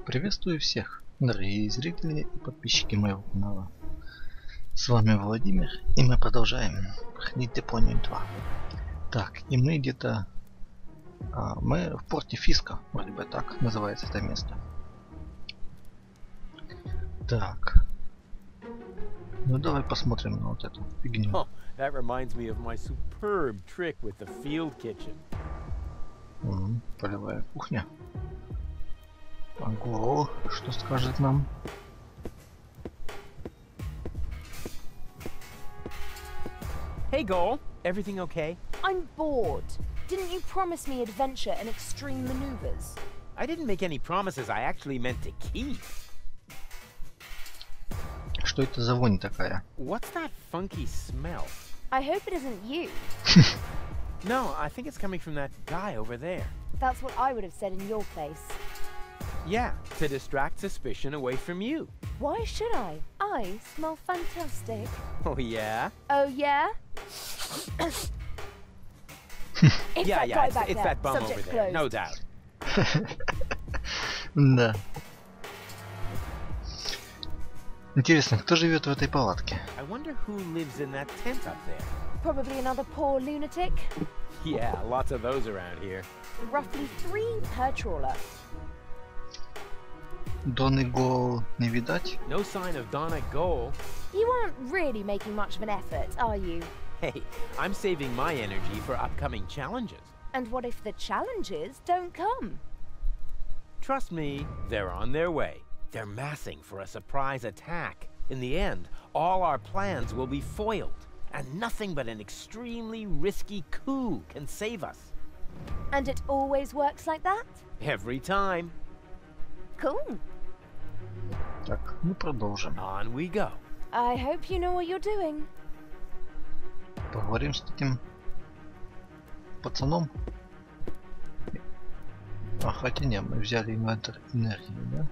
Приветствую всех, дорогие зрители и подписчики моего канала. С вами Владимир, и мы продолжаем проходить Deponia 2. Так, и мы где-то... мы в порте Фиска, вроде бы так называется это место. Так. Ну давай посмотрим на вот эту фигню. Oh, that reminds me of my superb trick with the field kitchen. Полевая кухня. Ого, что скажет нам? Hey, Goal. Everything okay? I'm bored. Didn't you promise me adventure and extreme maneuvers? I didn't make any promises I actually meant to keep. Что это за вонь такая? What's that funky smell? I hope it isn't you. No, I think it's coming from that guy over there. That's what I would have said in your place. Yeah, to distract suspicion away from you. Why should I? I smell fantastic. Oh, yeah? Oh, yeah? Yeah, it's that bum over Subject there, closed. no doubt. Да. Интересно, кто живет в этой палатке? I wonder who lives in that tent up there. Probably another poor lunatic. Yeah, lots of those around here. Roughly 3 per trawler. Дон и Гол не видать? No sign of Donna Goal. You aren't really making much of an effort, are you? Hey, I'm saving my energy for upcoming challenges. And what if the challenges don't come? Trust me, they're on their way. They're massing for a surprise attack. In the end, all our plans will be foiled, and nothing but an extremely risky coup can save us. And it always works like that? Every time. Cool. Так, мы продолжим. On we go. I hope you know what you're doing. Поговорим с этим пацаном. А хотя не, мы взяли инвентарь энергии, да?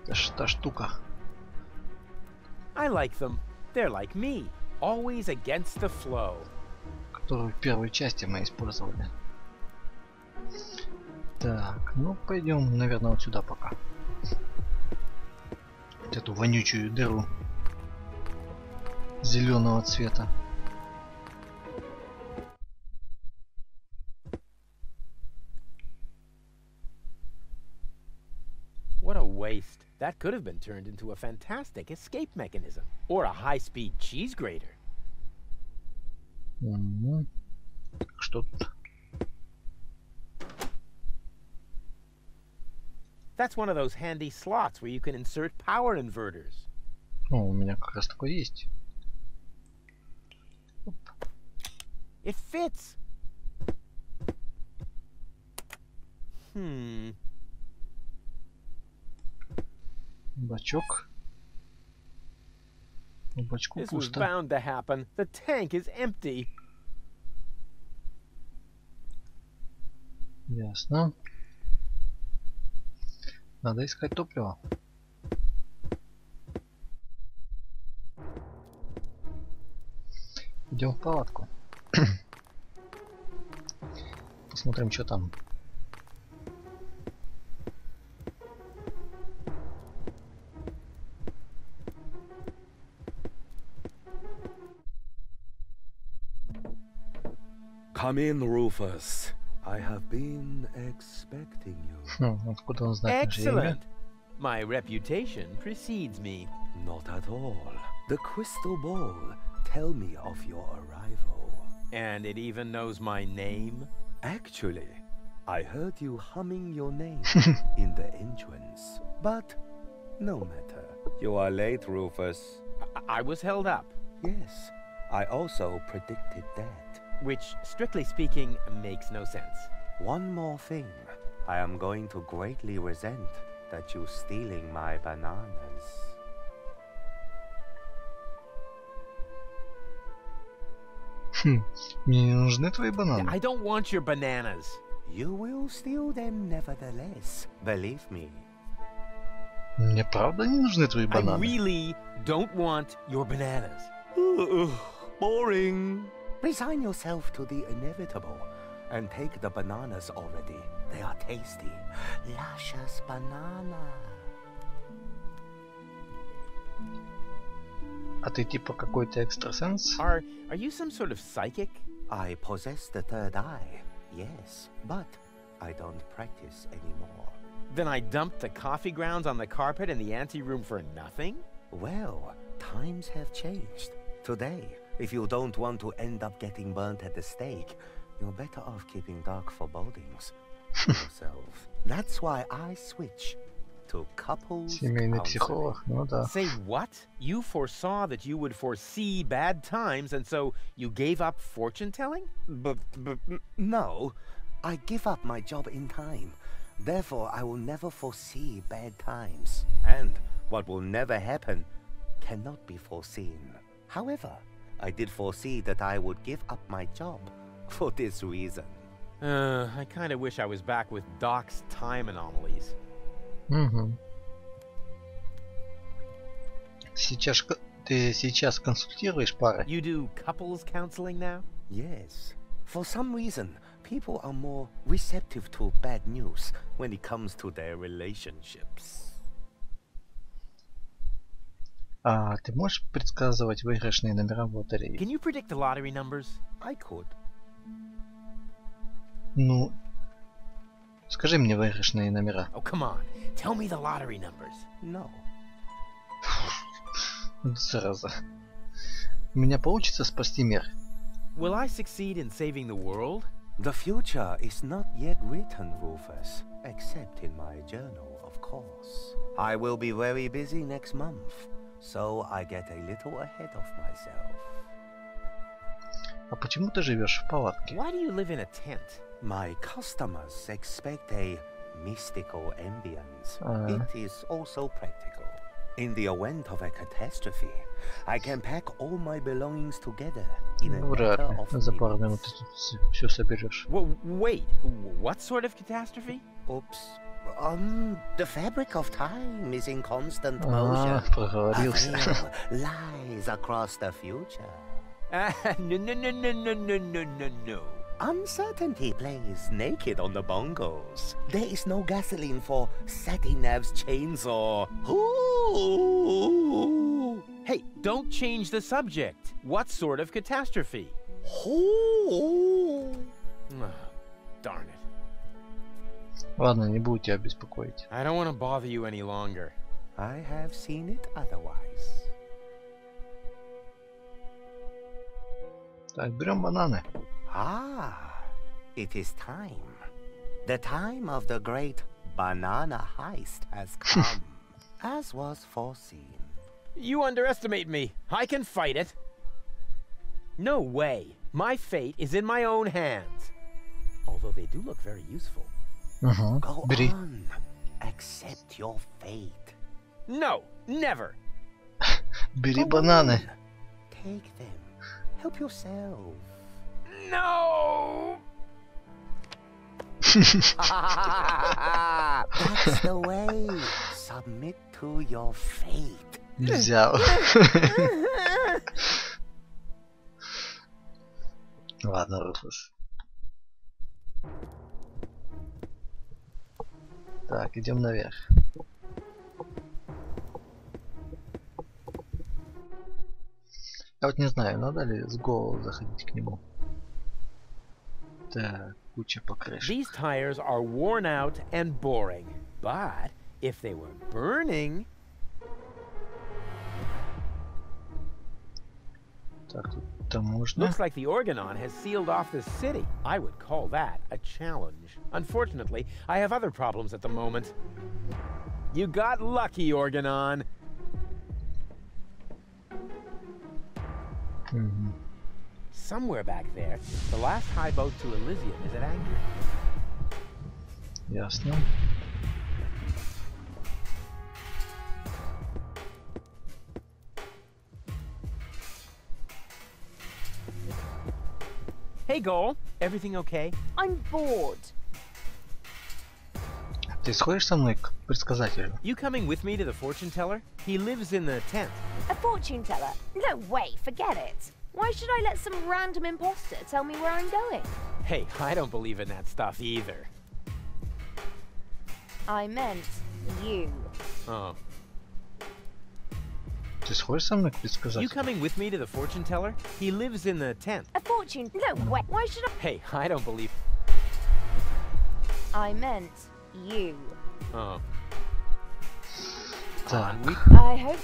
Это ж та штука. I like them. They're like me, always against the flow. Которую в первой части мы использовали. Так, ну пойдем, наверное, вот сюда пока. Вот эту вонючую дыру зеленого цвета. What a waste. That could have been turned into a fantastic escape mechanism, or a high-speed cheese grater. Что тут? That's one of those handy slots where you can insert power inverters. О, у меня как раз такой есть. It fits. Бачок. В бачку This was пусто. bound to happen. The tank is empty. Ясно. Надо искать топливо. Идем в палатку. Посмотрим, что там. Come in, Rufus. I have been expecting you. Откуда он знает наше имя? Excellent. My reputation precedes me. Not at all. The crystal ball tell me of your arrival. And it even knows my name? Actually, I heard you humming your name in the entrance. But no matter. You are late, Rufus. I was held up. Yes, I also predicted that. Which, strictly speaking, makes no sense. One more thing. I am going to greatly resent that you stealing my bananas. Мне не нужны твои бананы. I don't want your bananas. You will steal them nevertheless. Believe me. Мне правда не нужны твои I бананы. really don't want your bananas. Boring. Resign yourself to the inevitable and take the bananas already. They are tasty. Luscious banana. А ты типа какой-то экстрасенс? Are you some sort of psychic? I possess the third eye, yes, but I don't practice anymore. Then I dumped the coffee grounds on the carpet in the anteroom for nothing? Well, times have changed. Today, if you don't want to end up getting burnt at the stake, you're better off keeping dark forebodings to yourself. That's why I switch to couples Семейный counseling. психолог, ну да. Say what? You foresaw that you would foresee bad times, and so you gave up fortune telling? But no, I give up my job in time. Therefore, I will never foresee bad times. And what will never happen cannot be foreseen. However, I did foresee that I would give up my job for this reason. I kind of wish I was back with Doc's time anomalies. Угу. Ты сейчас консультируешь пары? You do couples counseling now? Yes. For some reason, people are more receptive to bad news when it comes to their relationships. А ты можешь предсказывать выигрышные номера в лотерее? Can you predict the lottery numbers? I could. Ну, скажи мне выигрышные номера. Oh, come on. Tell me the lottery numbers. No. Зараза. У меня получится спасти мир? Will I succeed in saving the world? The future is not yet written, Rufus, except in my journal, of course. I will be very busy next month, so I get a little ahead of myself. А почему ты живешь в палатке? Why do you live in a tent? My customers expect a mystical ambience. It is also practical. In the event of a catastrophe, I can pack all my belongings together in a Вряд matter ли. of За пару minutes. минут ты тут все соберешь. Wait, what sort of catastrophe? Oops. The fabric of time is in constant А, motion. A проговорился. veil lies across the future. No. Uncertainty plays naked on the bongos. There is no gasoline for Satinav's chainsaw. Ooh. Hey, don't change the subject. What sort of catastrophe? Ooh. Oh, darn it. Ладно, не буду тебя беспокоить. I don't want to bother you any longer. I have seen it otherwise. Так, берем бананы. Ah, it is time. The time of the great banana heist has come, as was foreseen. You underestimate me. I can fight it. No way. My fate is in my own hands. Although they do look very useful. Угу. Go Бери. on. Accept your fate. No, never. Бери Go бананы. on. Take them. Help yourself. No! That's the way. Submit to your fate. Взял. Ладно, Руфус. Так, идем наверх. Я вот не знаю, надо ли с голову заходить к нему. Так, куча покрышек. These tires are worn out and boring. But if they were burning... Так, тут можно. Looks like the Organon has sealed off the city. I would call that a challenge. Unfortunately, I have other problems at the moment. You got lucky, Organon. Мгм. Somewhere back there, the last high boat to Elysium is at anchor. Ясно. Hey, Goal. Everything okay? I'm bored. Ты сходишь со мной к предсказателю? You coming with me to the fortune teller? He lives in the tent. A fortune teller? No way, forget it. Why should I let some random imposter tell me where I'm going? Hey, I don't believe in that stuff either. I meant you. Oh. Ты сходишь со мной к You предсказателю? coming with me to the fortune teller? He lives in the tent. A fortune? No, why should I? Hey, I don't believe... I meant you. Oh. Так, I hope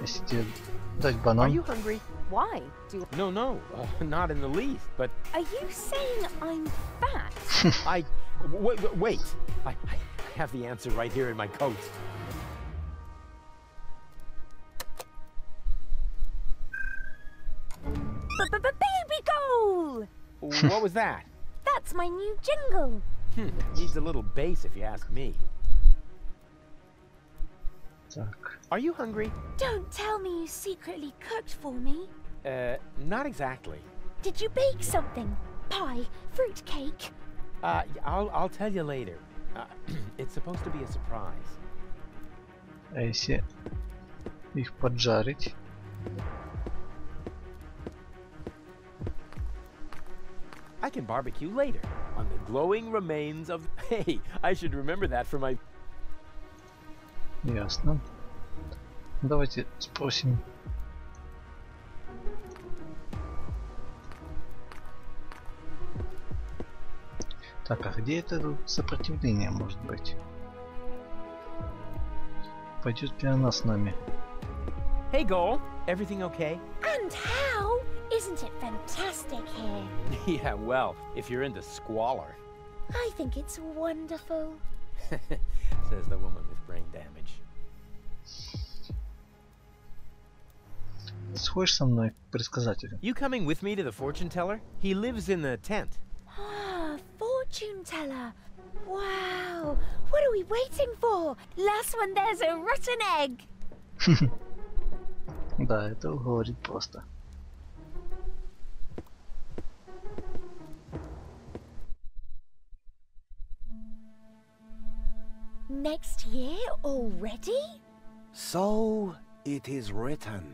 если тебе дать Are банан, you hungry? Why? Do No, not in the least, but Are you saying I'm fat? wait. I have the answer right here in my coat. Baby goal! What was that? That's my new jingle. Needs a little bass if you ask me. так, Are you hungry? Don't tell me you secretly cooked for me. Not exactly. Did you bake something? Pie? Fruit cake? I'll tell you later. It's supposed to be a surprise. а если их поджарить? I can barbecue later on the glowing remains of... Hey, I should remember that for my... Ясно. Давайте спросим. Так, а где это сопротивление может быть? Пойдет ли она с нами? Hey, Goal. Everything okay? And how? Isn't it fantastic here? Yeah, well, if you're into squalor. I think it's wonderful. Says the woman with brain damage. Сходишь со мной к предсказателю? You coming with me to the fortune teller? He lives in the tent. Ah, fortune teller. Wow. What are we waiting for? Last one, there's a rotten egg. Да, это уговорить просто. Next year already? So it is written.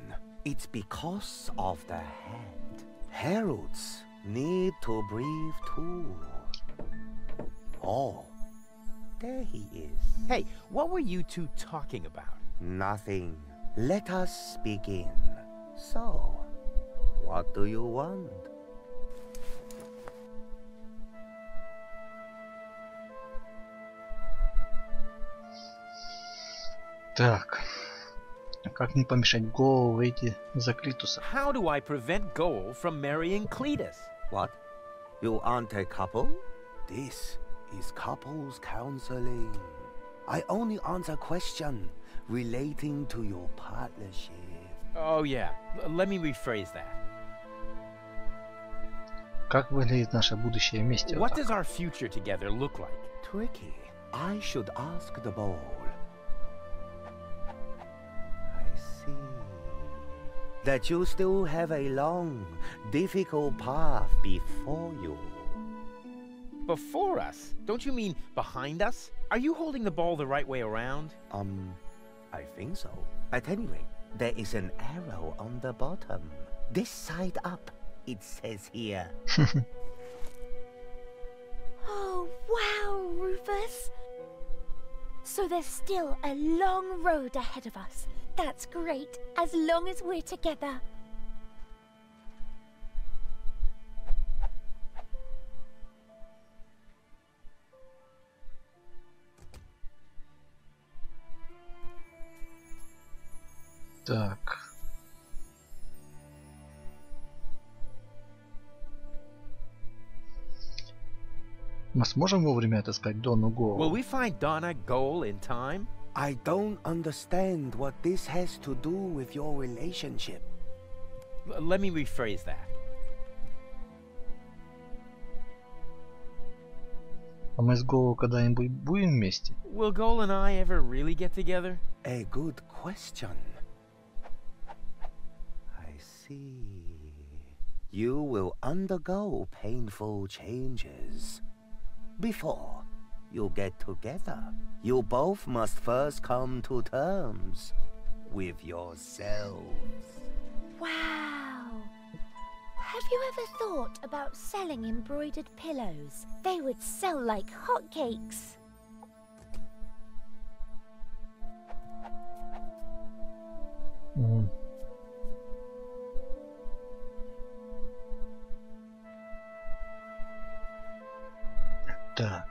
It's because of the head. Heralds need to breathe too. Oh, there he is. Hey, what were you two talking about? Nothing. Let us begin. So, what do you want? Так, как не помешать Гоу выйти за Клитуса? How do I prevent Goal from marrying Cletus? What? You aren't a couple? This is couples counseling. I only answer questions relating to your partnership. Oh, yeah. Let me rephrase that. Как выглядит наше будущее вместе? Вот What так. does our future together look like? Tricky. I should ask the bowl. I see. That you still have a long, difficult path before you. Before us? Don't you mean behind us? Are you holding the ball the right way around? I think so. At any rate, there is an arrow on the bottom. This side up, it says here. Oh, wow, Rufus. So there's still a long road ahead of us. That's great, as long as we're together. Так. Мы сможем вовремя отыскать Дону Гоу? Will we find Donna Goal in time? I don't understand what this has to do with your relationship. Let me rephrase that. А мы с Гоу когда-нибудь будем вместе? Will Goal and I ever really get together? A good question. I see. You will undergo painful changes. Before you get together, you both must first come to terms with yourselves. Wow. Have you ever thought about selling embroidered pillows? They would sell like hotcakes. Так.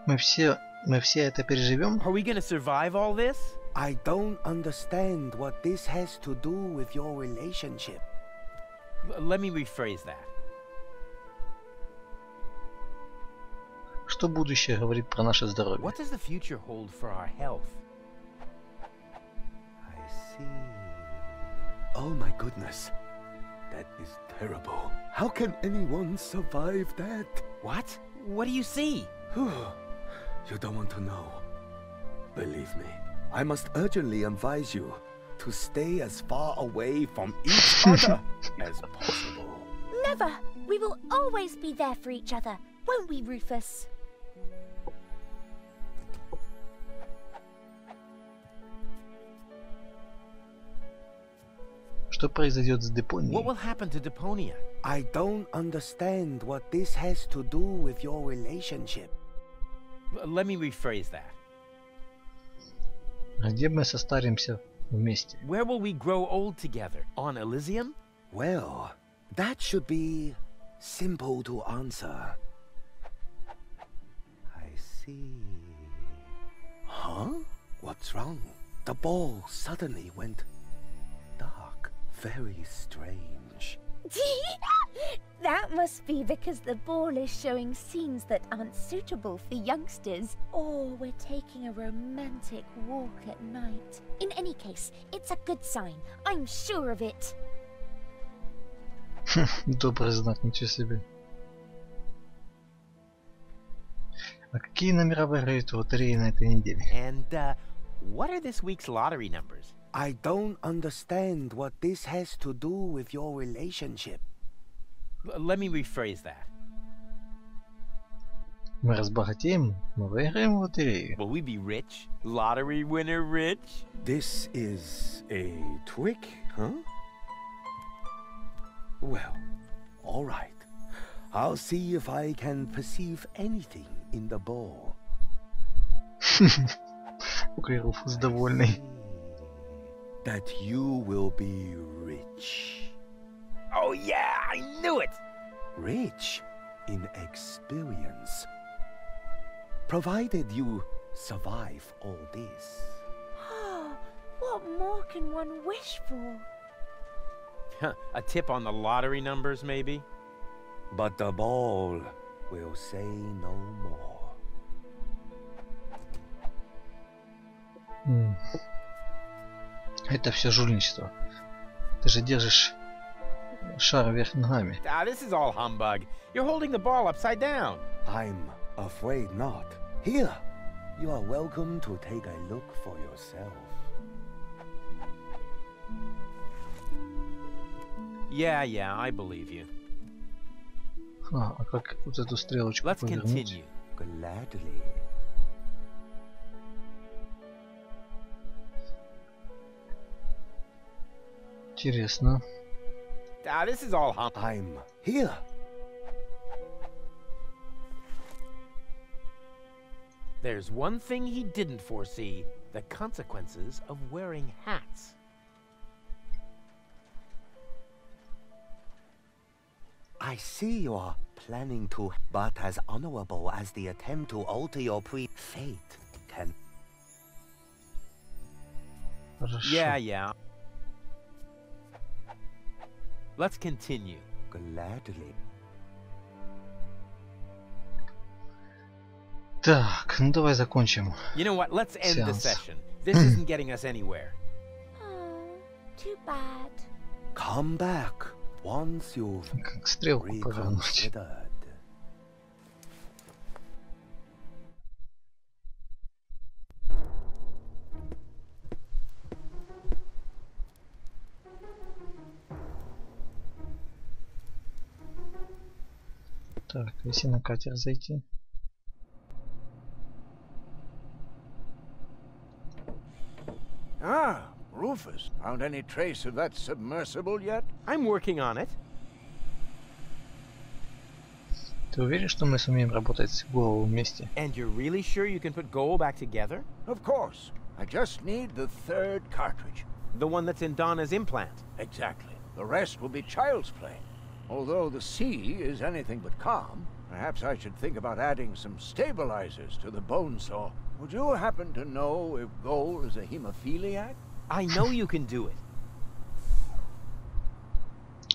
Мы все это переживем? Are we gonna survive all this? I don't understand what this has to do with your relationship. Let me rephrase that. Что будущее говорит про наше здоровье? What does the future hold for our health? I see. Oh my goodness. That is terrible. How can anyone survive that? What? What do you see? You don't want to know. Believe me, I must urgently advise you to stay as far away from each other as possible. Never! We will always be there for each other, won't we, Rufus? Что произойдет с Депонией? What will happen to Deponia? I don't understand what this has to do with your relationship. Let me rephrase that. Где мы состаримся вместе? Where will we grow old together? On Elysium? Well, that should be simple to answer. I see. Huh? What's wrong? The ball suddenly went dark. Very strange. That must be because the ball is showing scenes that aren't suitable for youngsters. Or we're taking a romantic walk at night. In any case, it's a good sign. I'm sure of it. Добрый знак, ничего себе. А какие номера выиграют в лотерее на этой неделе? And what are this week's lottery numbers? I don't understand what this has to do with your relationship. Let me rephrase that. Мы разбогатеем, мы выиграем в лотерею. Will we be rich? Lottery winner rich? This is a trick, huh? Well, all right. I'll see if I can perceive anything in the ball. Какой Руфус довольный. That you will be rich. Oh yeah, I knew it! Rich in experience. Provided you survive all this. What more can one wish for? A tip on the lottery numbers, maybe? But the ball will say no more. Это все жульничество. Ты же держишь шар вверх ногами. This is all humbug. You're holding the ball upside down. I'm afraid not. Here, you are welcome to take a look for yourself. Yeah, I believe you. А как вот эту стрелочку Let's повернуть? continue. Gladly. Интересно. This is all humbug. I'm here. There's one thing he didn't foresee: the consequences of wearing hats. I see you are planning to, but as honorable as the attempt to alter your fate can. Хорошо. Yeah. Let's continue. Gladly. Так, ну давай закончим. You know what? Let's end the Seance. session. This isn't getting us anywhere. Oh, too bad. Come back once you've Как стрелку повернуть. reconsidered. Так, если на катер зайти. Ah, Rufus, found any trace of that submersible yet? I'm working on it. Ты уверен, что мы сумеем работать с Гоу вместе? And you're really sure you can put gold back together? Of course. I just need the third cartridge. The one that's in Donna's implant? Exactly. The rest will be child's play. Although the sea is anything but calm, perhaps I should think about adding some stabilizers to the bone saw. Would you happen to know if Goal is a hemophiliac? I know you can do it.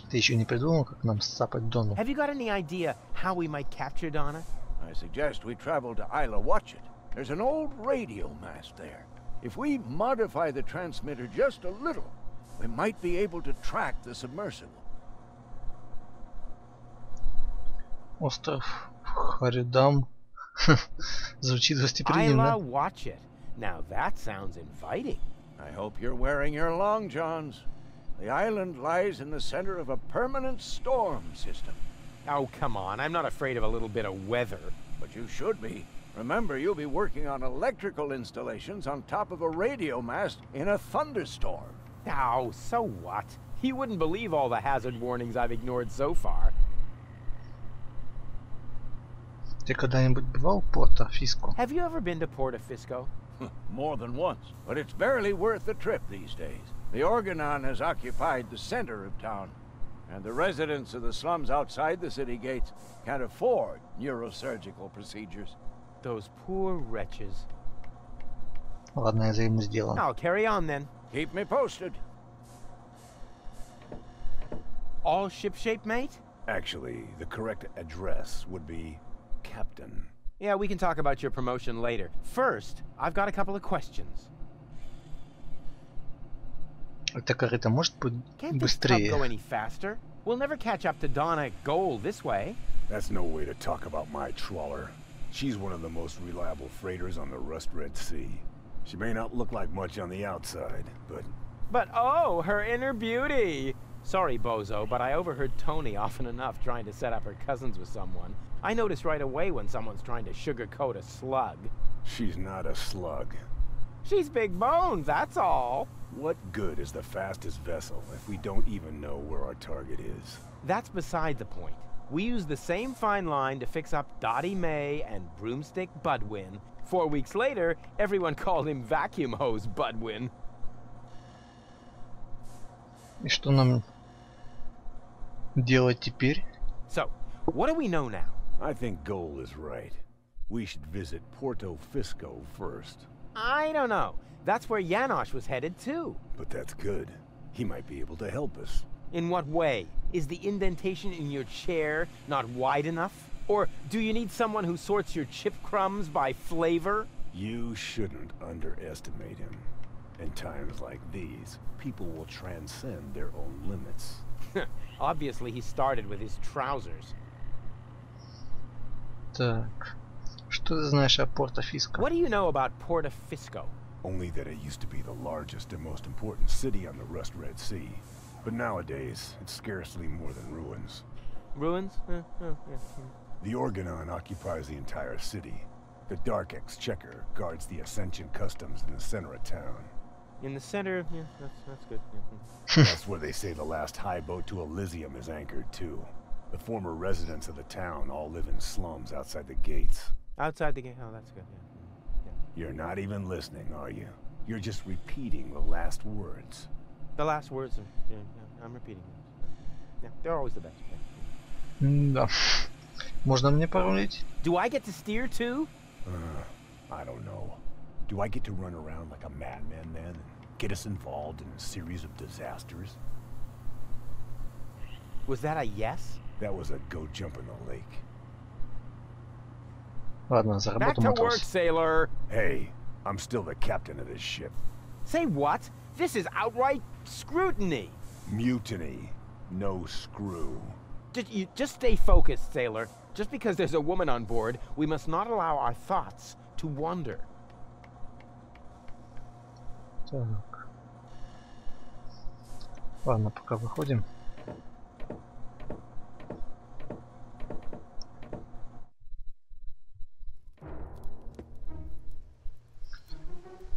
Ты еще не придумал, как нам сцапать Дону? Have you got any idea how we might capture Donna? I suggest we travel to Isla Watchet. There's an old radio mast there. If we modify the transmitter just a little, we might be able to track the submersible. Остров Харидам. Звучит гостеприимно. Isla Watchet. Now that sounds inviting. I hope you're wearing your long johns. The island lies in the center of a permanent storm system. Oh, come on. I'm not afraid of a little bit of weather. But you should be. Remember, you'll be working on electrical installations on top of a radio mast in a thunderstorm. Oh, so what? You wouldn't believe all the hazard warnings I've ignored so far. Ты когда-нибудь бывал в Порто-Фиско? Have you ever been to Porto Fisco? More than once. But it's barely worth the trip these days. The Organon has occupied the center of town, and the residents of the slums outside the city gates can't afford neurosurgical procedures. Those poor wretches. Ладно, я займу сделан. I'll carry on then. Keep me posted. All shipshape, mate? Actually, the correct address would be Captain. Yeah, we can talk about your promotion later. First, I've got a couple of questions. Эта корыта может быть Can't this tub go быстрее? any faster? We'll never catch up to Donna Gold this way. That's no way to talk about my trawler. She's one of the most reliable freighters on the Rust Red Sea. She may not look like much on the outside, but... But oh, her inner beauty! Sorry, Bozo, but I overheard Tony often enough trying to set up her cousins with someone. I notice right away when someone's trying to sugarcoat a slug. she's not a slug. She's big bones, that's all. What good is the fastest vessel if we don't even know where our target is? That's beside the point. We used the same fine line to fix up Dottie May and Broomstick Budwin. 4 weeks later, everyone called him Vacuum Hose Budwin. И что нам делать теперь? So, what do we know now? I think Goal is right. We should visit Porto Fisco first. I don't know. That's where Janosch was headed too. But that's good. He might be able to help us. In what way? Is the indentation in your chair not wide enough? Or do you need someone who sorts your chip crumbs by flavor? You shouldn't underestimate him. In times like these, people will transcend their own limits. Obviously, he started with his trousers. Так, что ты знаешь о Порто-Фиско? What do you know about Porto Fisco? Only that it used to be the largest and most important city on the Rust Red Sea. But nowadays, it's scarcely more than ruins. Ruins? Yeah. The Organon occupies the entire city. The Dark Exchequer guards the Ascension customs in the center of town. In the center, yeah, that's good. That's where they say the last high boat to Elysium is anchored too. The former residents of the town all live in slums outside the gates. Outside the gate, oh, that's good, yeah. You're not even listening, are you? You're just repeating the last words. The last words are, yeah, I'm repeating them. Yeah, they're always the best. Да. Можно мне порулить? Do I get to steer too? I don't know. Do I get to run around like a madman then and get us involved in a series of disasters? Was that a yes? That was a go jump in the lake. Ладно, за Back работу, to work, матрос. sailor. Hey, I'm still the captain of this ship. Say what? This is outright scrutiny. Mutiny. No screw. Just stay focused, sailor. Just because there's a woman on board, we must not allow our thoughts to wander. Так. Ладно, пока выходим.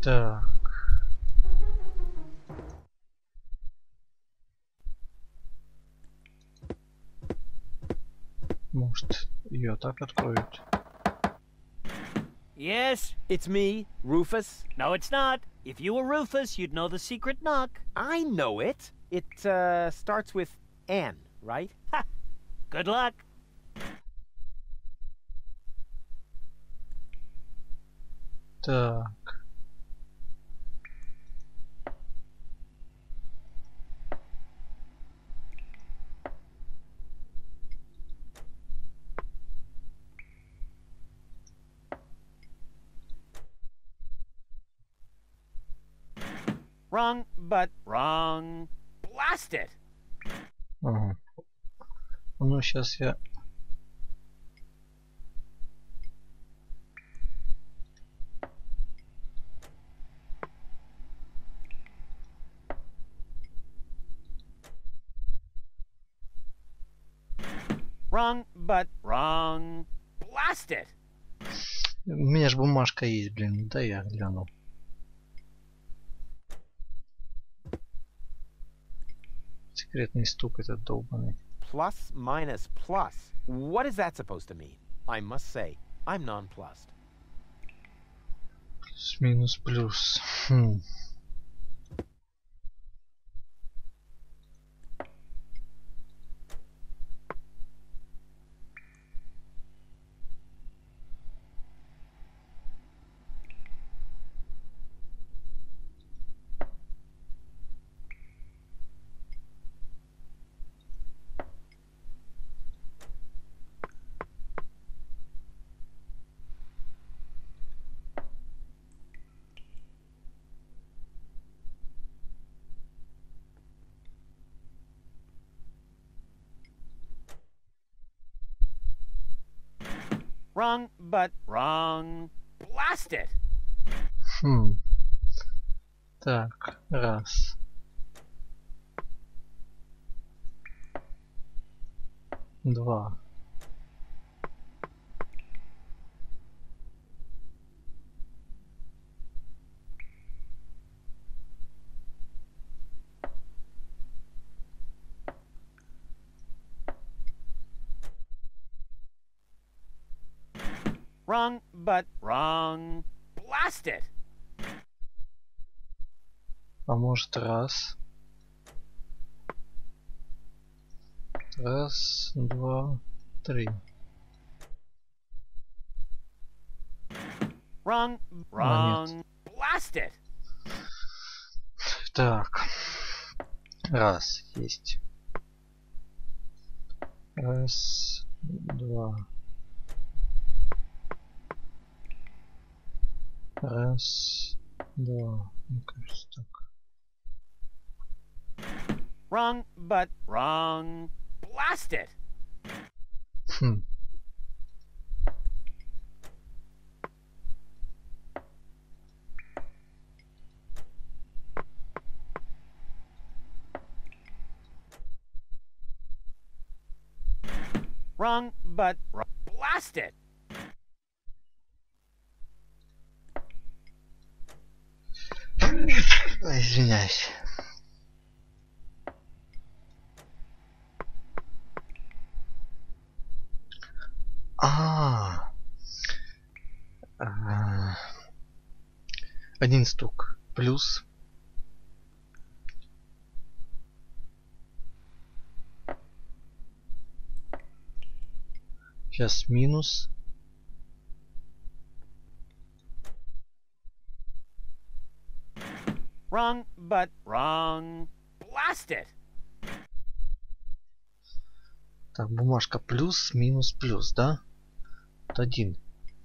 Так. Может, Ее так откроют. Yes, it's me, Rufus. No, it's not. If you were Rufus, you'd know the secret knock. I know it. It starts with N, right? Ha! Good luck. Так. Wrong, but wrong. Blast it! Ага. Ну, сейчас я... Wrong, but wrong. Blast it! У меня же бумажка есть, блин. Да я гляну. Секретный стук этот долбаный. Plus minus plus. What is that supposed to mean? I must say, I'm nonplussed. Плюс, минус, плюс. Хм. Wrong, but wrong. Blast it! Хм. Так, раз. Два. Wrong, but wrong. Blast it! А может раз. Раз, два, три. Wrong, wrong. Blast it! Так. Раз. Есть. Раз, два. Раз, два. Мне кажется, так. Wrong, but wrong. Blast it! Хм. Wrong, but wrong. Blast it! Ой, извиняюсь. А, один стук плюс. Сейчас минус. Wrong, but wrong. Blast it! Так, бумажка плюс, минус, плюс, да? Вот один.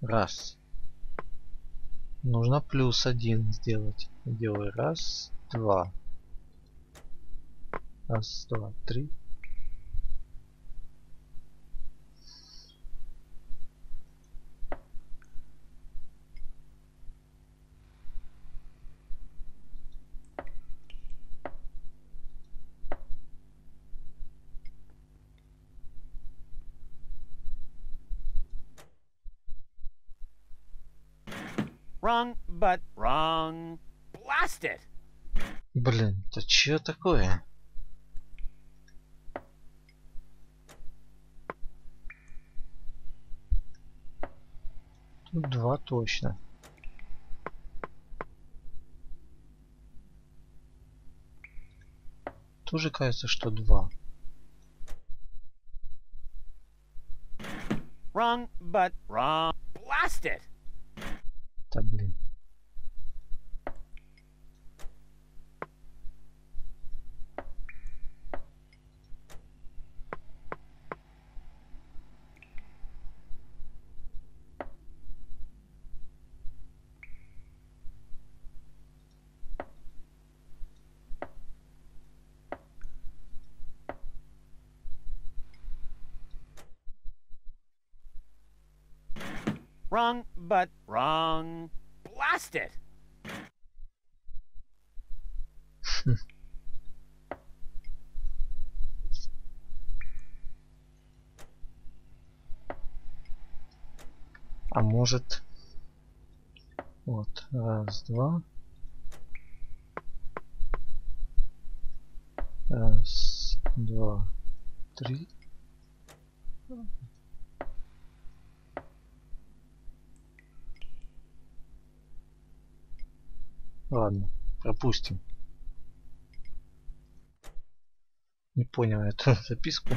Раз. Нужно плюс один сделать. Делаю раз, два. Раз, два, три. Wrong, but wrong. Blast it! Блин, это что такое? Тут 2 точно. Тоже кажется, что 2. Wrong, but wrong. Blast it! Да блин. Wrong, but wrong. Blast it! А может... Вот, 1, 2. 1, 2, 3. Ладно, пропустим. Не понял эту записку.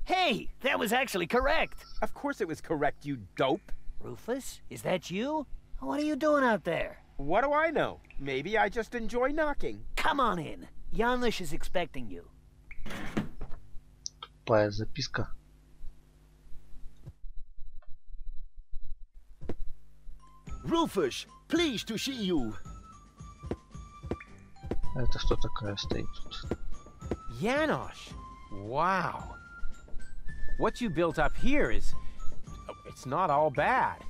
Hey, that was actually correct. Of course it was correct, you dope. Rufus, is that you? What are you doing out there? What do I know? Maybe I just enjoy knocking. Come on in. Janusz is expecting you. Тупая записка. Rufus, pleased to see you. Это что такое стоит тут? Janosch, wow. What you built up here is... it's not all bad.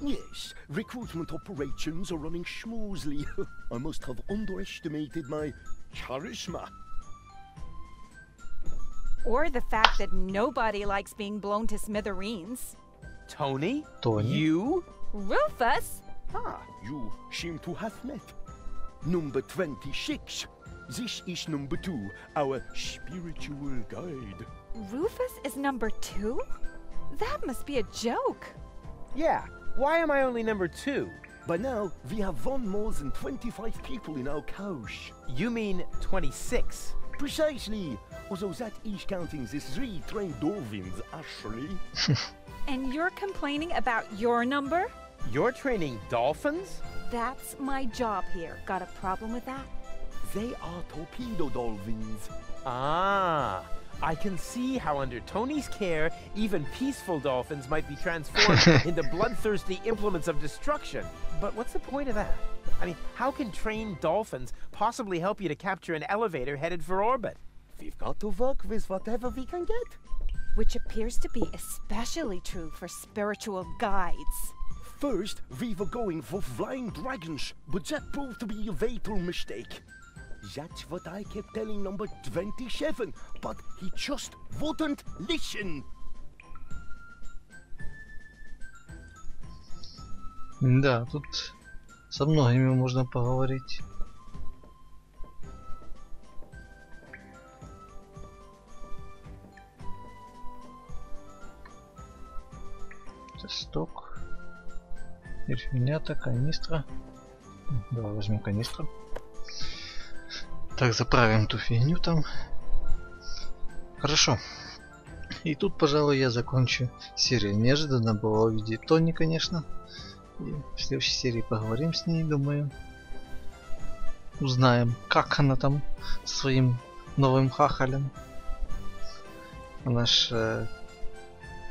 Yes, recruitment operations are running smoothly. I must have underestimated my charisma. Or the fact that nobody likes being blown to smithereens. Tony? Tony? You? Rufus? Huh. You seem to have met. Number 26. This is number 2, our spiritual guide. Rufus is number 2? That must be a joke. Yeah, why am I only number 2? By now, we have won more than 25 people in our couch. You mean 26? Precisely. Although that is counting the 3 trained dolphins, actually. And you're complaining about your number? You're training dolphins? That's my job here. Got a problem with that? They are torpedo dolphins. Ah, I can see how under Tony's care, even peaceful dolphins might be transformed into bloodthirsty implements of destruction. But what's the point of that? I mean, how can trained dolphins possibly help you to capture an elevator headed for orbit? We've got to work with whatever we can get. Which appears to be especially true for spiritual guides. First, we were going for flying dragons, but that proved to be a fatal mistake. That's what I kept telling number 27, but he just wouldn't listen. Да, тут со многими можно поговорить. Сток. Ведь меня-то канистра. Давай возьмем канистру. Так, заправим ту фигню там. Хорошо. И тут, пожалуй, я закончу серию. Неожиданно было увидеть Тони, конечно. И в следующей серии поговорим с ней, думаю. Узнаем, как она там со своим новым хахалем. Она ж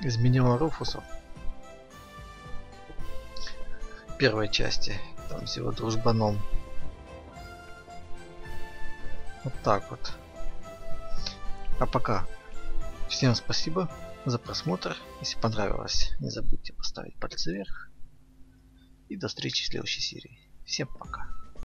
изменила Руфуса. В первой части. Там с его дружбаном. Вот так вот. А пока. Всем спасибо за просмотр. Если понравилось, не забудьте поставить пальцы вверх. И до встречи в следующей серии. Всем пока.